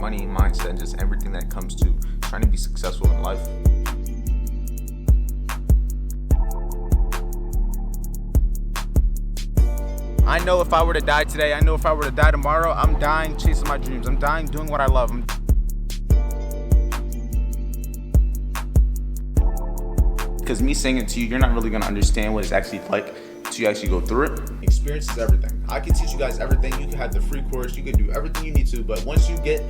money, mindset, and just everything that comes to trying to be successful in life. I know if I were to die today, I know if I were to die tomorrow, I'm dying chasing my dreams. I'm dying doing what I love. Because me saying it to you, you're not really going to understand what it's actually like until you actually go through it. Experience is everything. I can teach you guys everything. You can have the free course. You can do everything you need to. But once you get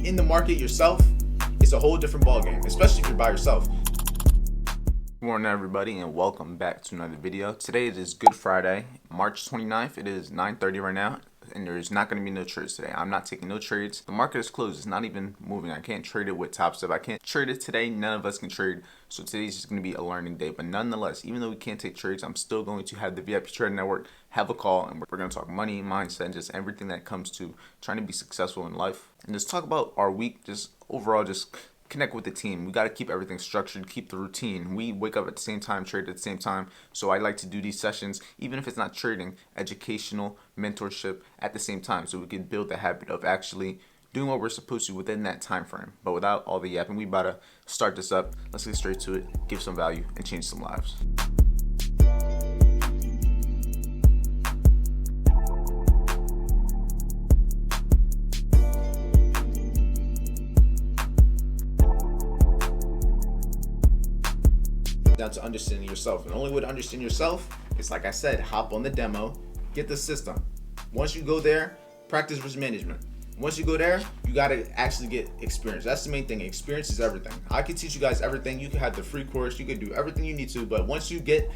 in the market yourself, it's a whole different ballgame, especially if you're by yourself. Good morning, everybody, and welcome back to another video. Today it is Good Friday, March 29th. It is 9:30 right now, and there's not going to be no trades today. I'm not taking no trades. The market is closed. It's not even moving. I can't trade it with Top Step. I can't trade it today. None of us can trade. So today's just going to be a learning day. But nonetheless, even though we can't take trades, I'm still going to have the VIP Trading Network have a call, and we're going to talk money, mindset, and just everything that comes to trying to be successful in life. And just talk about our week, just overall, just connect with the team. We got to keep everything structured, keep the routine. We wake up at the same time, trade at the same time. So I like to do these sessions, even if it's not trading, educational, mentorship at the same time, so we can build the habit of actually doing what we're supposed to within that time frame. But without all the yapping, we about to start this up. Let's get straight to it, give some value, and change some lives. Down to understanding yourself, and the only way to understand yourself is, like I said, hop on the demo, get the system. Once you go there, practice risk management. Once you go there, you got to actually get experience. That's the main thing. Experience is everything. I can teach you guys everything. You can have the free course. You can do everything you need to, but once you get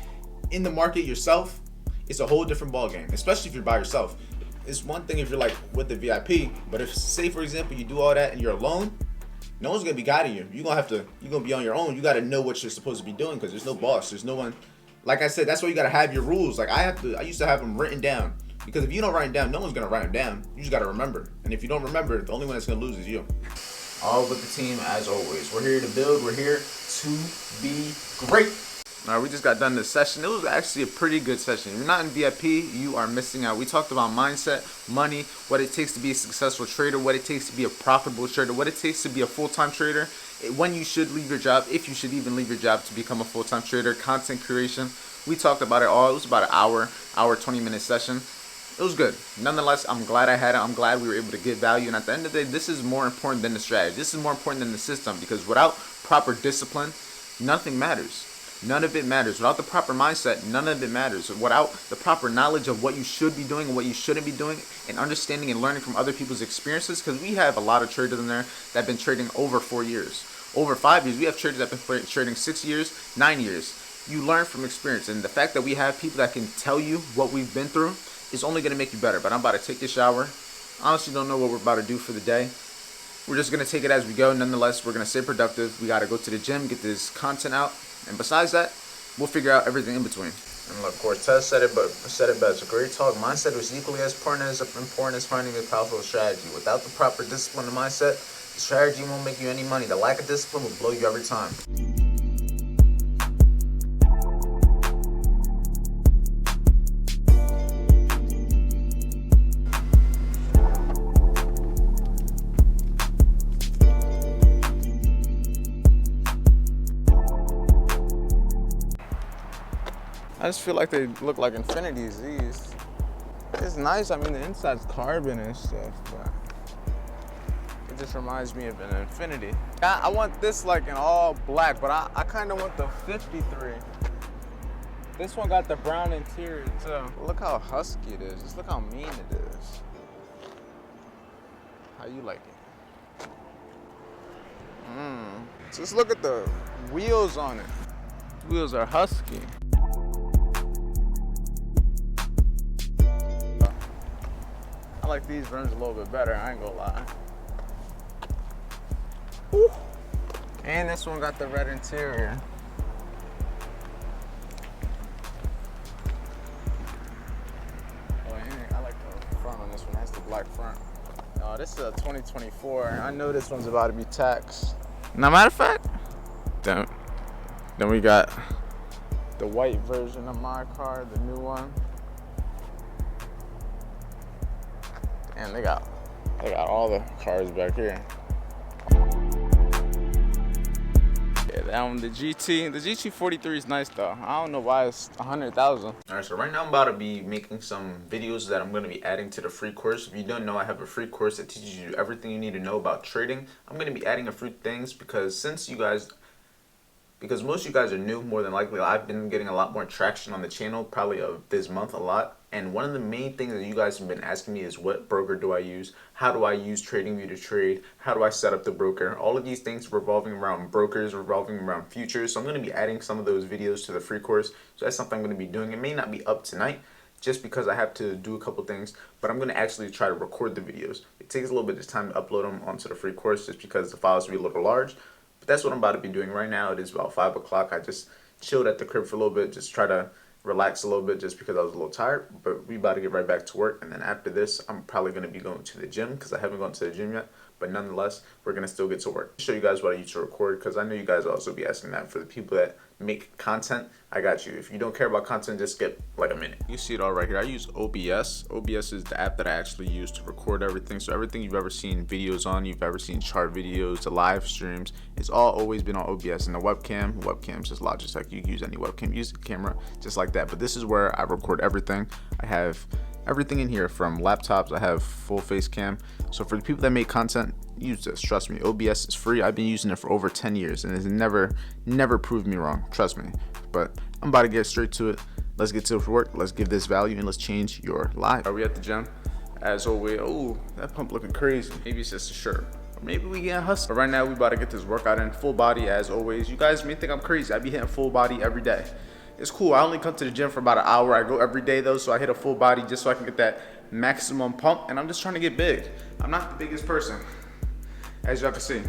in the market yourself, it's a whole different ball game, especially if you're by yourself. It's one thing if you're like with the VIP, but if, say for example, you do all that and you're alone, no one's gonna be guiding you. You're gonna be on your own. You gotta know what you're supposed to be doing, because there's no boss. There's no one. Like I said, that's why you gotta have your rules. Like I used to have them written down, because if you don't write them down, no one's gonna write them down. You just gotta remember. And if you don't remember, the only one that's gonna lose is you. All with the team as always. We're here to build. We're here to be great. All right, we just got done this session. It was actually a pretty good session. If you're not in VIP, you are missing out. We talked about mindset, money, what it takes to be a successful trader, what it takes to be a profitable trader, what it takes to be a full-time trader, when you should leave your job, if you should even leave your job to become a full-time trader, content creation. We talked about it all. It was about an hour 20-minute session. It was good. Nonetheless, I'm glad I had it. I'm glad we were able to get value. And at the end of the day, this is more important than the strategy. This is more important than the system, because without proper discipline, nothing matters. None of it matters. Without the proper mindset, none of it matters. Without the proper knowledge of what you should be doing and what you shouldn't be doing, and understanding and learning from other people's experiences, because we have a lot of traders in there that have been trading over 4 years, over 5 years. We have traders that have been trading 6 years, 9 years. You learn from experience, and the fact that we have people that can tell you what we've been through is only going to make you better. But I'm about to take a shower. Honestly, don't know what we're about to do for the day. We're just going to take it as we go. Nonetheless, we're going to stay productive. We got to go to the gym, get this content out. And besides that, we'll figure out everything in between. And look, Cortez said it best. A great talk. Mindset is equally as important as finding a powerful strategy. Without the proper discipline and mindset, the strategy won't make you any money. The lack of discipline will blow you every time. I just feel like they look like Infinities, these. It's nice, I mean the inside's carbon and stuff, but it just reminds me of an Infinity. I want this like in all black, but I kind of want the 53. This one got the brown interior too. Look how husky it is, just look how mean it is. How you like it? Just look at the wheels on it. The wheels are husky. I like these rims a little bit better, I ain't gonna lie. Ooh. And this one got the red interior. Oh, and I like the front on this one, that's the black front. No, this is a 2024. I know this one's about to be taxed. Now, matter of fact, then we got the white version of my car, the new one. And they got I got all the cars back here. Yeah, that one, the GT43 is nice though. I don't know why it's 100,000. All right, so right now I'm about to be making some videos that I'm going to be adding to the free course. If you don't know, I have a free course that teaches you everything you need to know about trading. I'm going to be adding a few things because most of you guys are new, more than likely. I've been getting a lot more traction on the channel, probably of this month a lot. And one of the main things that you guys have been asking me is, what broker do I use? How do I use TradingView to trade? How do I set up the broker? All of these things revolving around brokers, revolving around futures. So I'm going to be adding some of those videos to the free course. So that's something I'm going to be doing. It may not be up tonight, just because I have to do a couple things, but I'm going to actually try to record the videos. It takes a little bit of time to upload them onto the free course just because the files will be a little large. But that's what I'm about to be doing right now. It is about 5 o'clock. I just chilled at the crib for a little bit, just try to relax a little bit just because I was a little tired. But we about to get right back to work. And then after this, I'm probably going to be going to the gym because I haven't gone to the gym yet. But nonetheless, we're going to still get to work. I'll show you guys what I use to record because I know you guys will also be asking that. For the people that make content, I got you. If you don't care about content, just get like a minute. You see it all right here. I use OBS. OBS is the app that I actually use to record everything. So everything you've ever seen videos on, you've ever seen chart videos, the live streams, it's all always been on OBS. And the webcam's just Logitech. You can use any webcam, use the camera just like that. But this is where I record everything. I have everything in here from laptops. I have full face cam. So for the people that make content, use this. Trust me, OBS is free. I've been using it for over 10 years and it's never proved me wrong. Trust me. But I'm about to get straight to it. Let's get to work. Let's give this value and let's change your life. Are we at the gym? As always. Oh, that pump looking crazy. Maybe it's just a shirt. Or maybe we getting hustled. But right now we about to get this workout in. Full body as always. You guys may think I'm crazy. I be hitting full body every day. It's cool. I only come to the gym for about an hour. I go every day though, so I hit a full body just so I can get that maximum pump. And I'm just trying to get big. I'm not the biggest person, as y'all can see.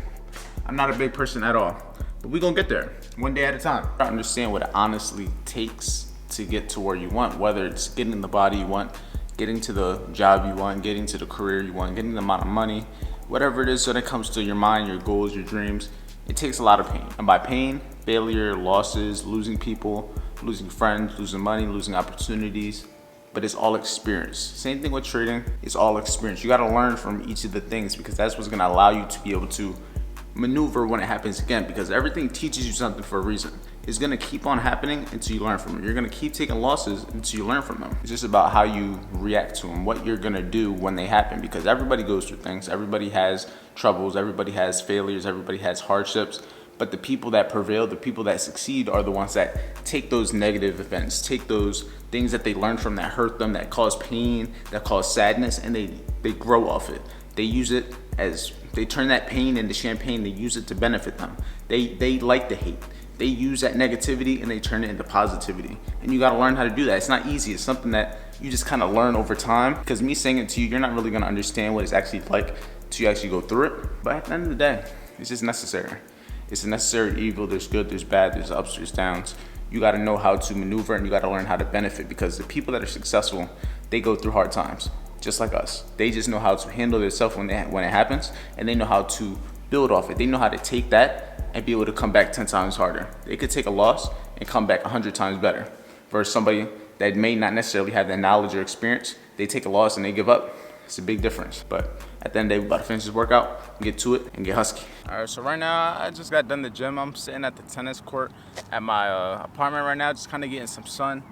I'm not a big person at all. But we gonna get there, one day at a time. I understand what it honestly takes to get to where you want, whether it's getting the body you want, getting to the job you want, getting to the career you want, getting the amount of money, whatever it is when it comes to your mind, your goals, your dreams. It takes a lot of pain. And by pain, failure, losses, losing people, losing friends, losing money, losing opportunities, but it's all experience. Same thing with trading, it's all experience. You gotta learn from each of the things because that's what's gonna allow you to be able to maneuver when it happens again, because everything teaches you something for a reason. It's gonna keep on happening until you learn from it. You're gonna keep taking losses until you learn from them. It's just about how you react to them, what you're gonna do when they happen, because everybody goes through things. Everybody has troubles, everybody has failures, everybody has hardships. But the people that prevail, the people that succeed are the ones that take those negative events, take those things that they learn from that hurt them, that cause pain, that cause sadness, and they grow off it. They use it as, they turn that pain into champagne, they use it to benefit them. They like the hate. They use that negativity and they turn it into positivity. And you gotta learn how to do that. It's not easy, it's something that you just kind of learn over time. Because me saying it to you, you're not really gonna understand what it's actually like till you actually go through it. But at the end of the day, it's just necessary. It's a necessary evil. There's good, there's bad, there's ups, there's downs. You gotta know how to maneuver and you gotta learn how to benefit, because the people that are successful, they go through hard times, just like us. They just know how to handle themselves when it happens, and they know how to build off it. They know how to take that and be able to come back 10 times harder. They could take a loss and come back 100 times better, versus somebody that may not necessarily have that knowledge or experience. They take a loss and they give up. It's a big difference. But at the end of the day, we're about to finish this workout, get to it, and get husky. All right, so right now, I just got done the gym. I'm sitting at the tennis court at my apartment right now, just kind of getting some sun.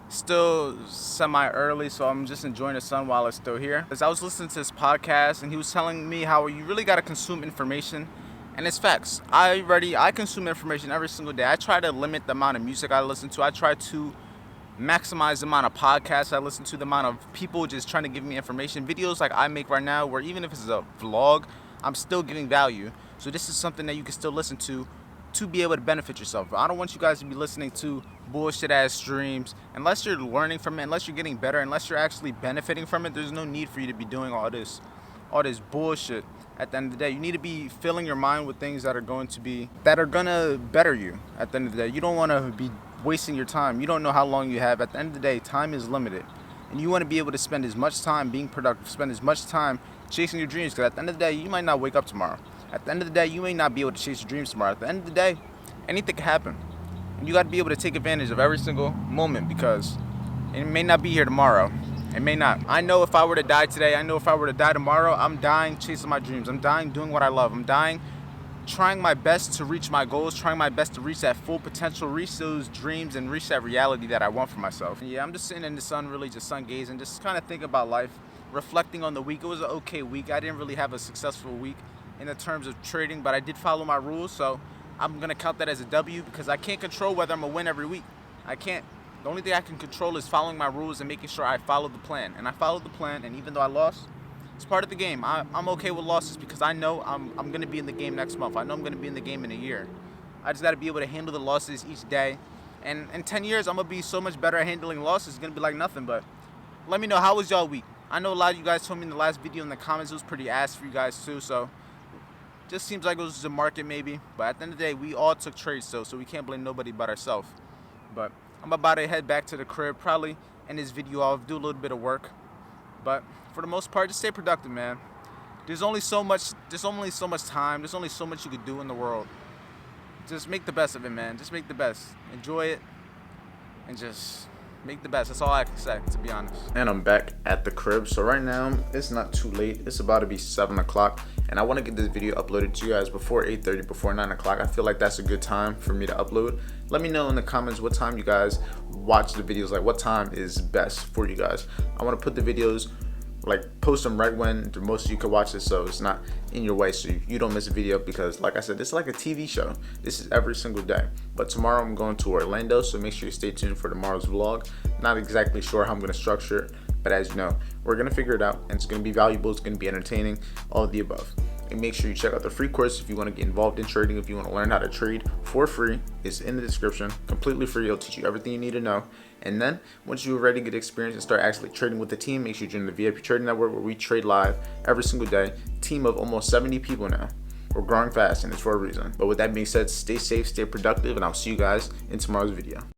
Still semi-early, so I'm just enjoying the sun while it's still here. As I was listening to this podcast, and he was telling me how you really got to consume information, and it's facts. I consume information every single day. I try to limit the amount of music I listen to. I try to maximize the amount of podcasts I listen to, the amount of people just trying to give me information. Videos like I make right now, where even if it's a vlog, I'm still giving value. So this is something that you can still listen to be able to benefit yourself. I don't want you guys to be listening to bullshit ass streams. Unless you're learning from it, unless you're getting better, unless you're actually benefiting from it, there's no need for you to be doing all this bullshit. At the end of the day, you need to be filling your mind with things that are gonna better you. At the end of the day, you don't want to be wasting your time. You don't know how long you have. At the end of the day, time is limited, and you want to be able to spend as much time being productive, spend as much time chasing your dreams, because at the end of the day, you might not wake up tomorrow. At the end of the day, you may not be able to chase your dreams tomorrow. At the end of the day, anything can happen, and you got to be able to take advantage of every single moment, because it may not be here tomorrow. It may not. I know if I were to die today, I know if I were to die tomorrow, I'm dying chasing my dreams. I'm dying doing what I love. I'm dying trying my best to reach my goals, trying my best to reach that full potential, reach those dreams, and reach that reality that I want for myself. And yeah, I'm just sitting in the sun, really just sun gazing, just kind of thinking about life, reflecting on the week. It was an okay week. I didn't really have a successful week in the terms of trading, but I did follow my rules, so I'm gonna count that as a W because I can't control whether I'm gonna win every week. I can't. The only thing I can control is following my rules and making sure I follow the plan. And I followed the plan, and even though I lost, it's part of the game. I'm okay with losses because I know I'm going to be in the game next month. I know I'm going to be in the game in a year. I just got to be able to handle the losses each day. And in 10 years, I'm going to be so much better at handling losses. It's going to be like nothing. But let me know, how was y'all week? I know a lot of you guys told me in the last video in the comments it was pretty ass for you guys too. So just seems like it was just a market maybe. But at the end of the day, we all took trades still, so we can't blame nobody but ourselves. But I'm about to head back to the crib. Probably in this video, I'll do a little bit of work. But for the most part, just stay productive, man. There's only so much time. There's only so much you could do in the world. Just make the best of it, man. Just make the best. Enjoy it. And just make the best. That's all I can say, to be honest. And I'm back at the crib. So right now, it's not too late. It's about to be 7 o'clock. And I want to get this video uploaded to you guys before 8:30, before 9 o'clock. I feel like that's a good time for me to upload. Let me know in the comments what time you guys watch the videos. Like, what time is best for you guys. I want to put the videos, like, post them right when the most of you can watch it, so it's not in your way, so you don't miss a video. Because like I said, this is like a TV show. This is every single day. But tomorrow I'm going to Orlando, so make sure you stay tuned for tomorrow's vlog. Not exactly sure how I'm going to structure it, but as you know, we're going to figure it out, and it's going to be valuable, it's going to be entertaining, all of the above. And make sure you check out the free course if you want to get involved in trading, if you want to learn how to trade for free. It's in the description, completely free. It'll teach you everything you need to know. And then once you're ready to get experience and start actually trading with the team, make sure you join the VIP Trading Network, where we trade live every single day. Team of almost 70 people now. We're growing fast, and it's for a reason. But with that being said, stay safe, stay productive, and I'll see you guys in tomorrow's video.